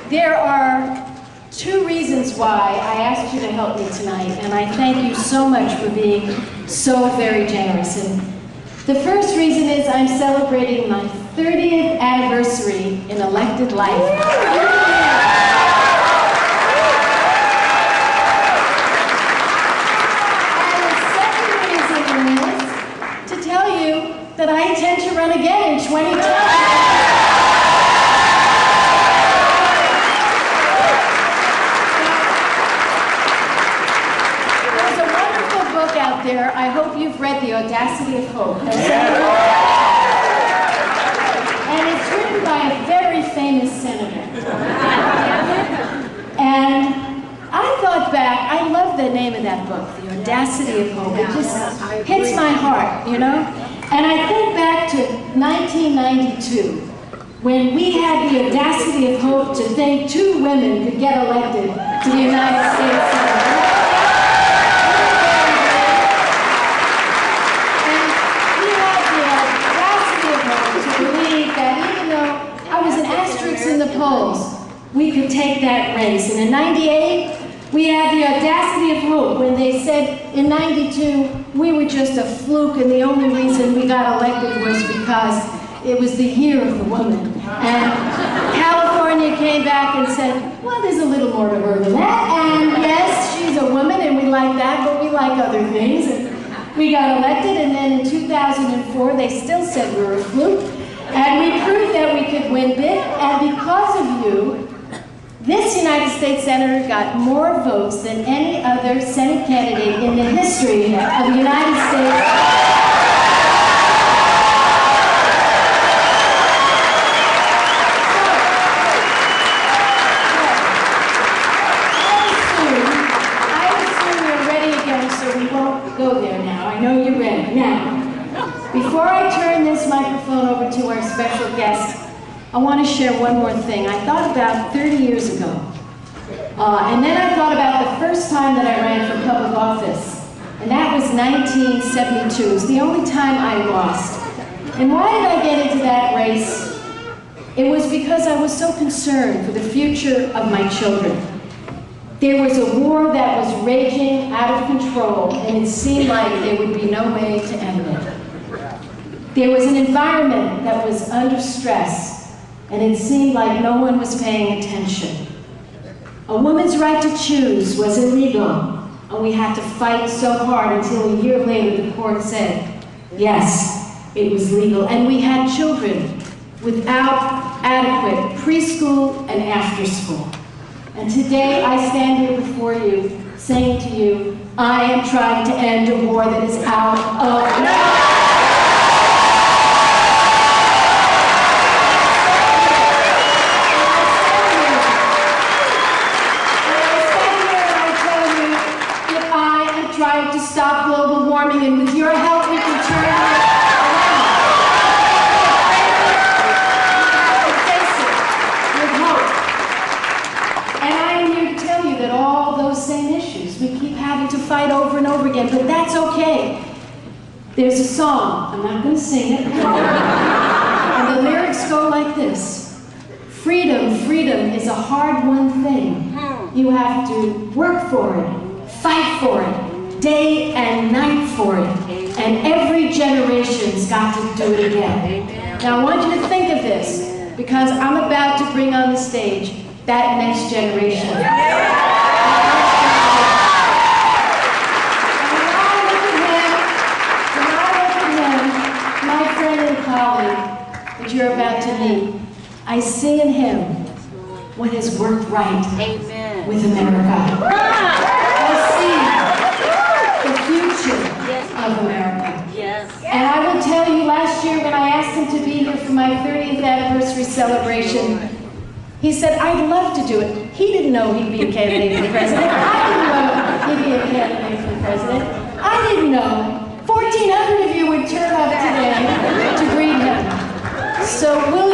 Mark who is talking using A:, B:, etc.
A: There are two reasons why I asked you to help me tonight, and I thank you so much for being so very generous. And the first reason is I'm celebrating my 30th anniversary in elected life. That I intend to run again in 2020. There's a wonderful book out there. I hope you've read The Audacity of Hope. And it's written by a very famous senator. And I thought back, I love the name of that book, The Audacity of Hope. It just hits my heart, you know? And I think back to 1992, when we had the audacity of hope to think two women could get elected to the United States Senate. And we had the audacity of hope to believe that even though I was an asterisk in the polls, we could take that race. And in '98, we had the audacity of hope when they said in '92 we were just a fluke and the only reason we got elected was because it was the year of the woman. And California came back and said, well, there's a little more to her than that. And yes, she's a woman and we like that, but we like other things. And we got elected, and then in 2004 they still said we were a fluke. And we proved that we could win big, and because of you, this United States Senator got more votes than any other Senate candidate in the history of the United States. I assume you're ready again, so we won't go there now. I know you're ready. Now, before I turn this microphone over to our special guest, I want to share one more thing. I thought about 30 years ago, and then I thought about the first time that I ran for public office, and that was 1972. It was the only time I lost. And why did I get into that race? It was because I was so concerned for the future of my children. There was a war that was raging out of control, and it seemed like there would be no way to end it. There was an environment that was under stress, and it seemed like no one was paying attention. A woman's right to choose was illegal, and we had to fight so hard until a year later the court said, yes, it was legal. And we had children without adequate preschool and after school. And today I stand here before you saying to you, I am trying to end a war that is out of trying to stop global warming, and with your help we can turn it around. Face it with hope. And I am here to tell you that all those same issues we keep having to fight over and over again, but that's okay. There's a song, I'm not going to sing it, and the lyrics go like this. Freedom, freedom is a hard-won thing. You have to work for it, fight for it, day and night for it, and every generation's got to do it again. Now I want you to think of this, because I'm about to bring on the stage that next generation. And when I look at him, my friend and colleague that you're about to meet, I see in him what has worked right with America. I see the future of America. And I will tell you, last year when I asked him to be here for my 30th anniversary celebration, he said, I'd love to do it. He didn't know he'd be a candidate for president. I didn't know he'd be a candidate for president. I didn't know 1,400 of you would turn up today to greet him. So we'll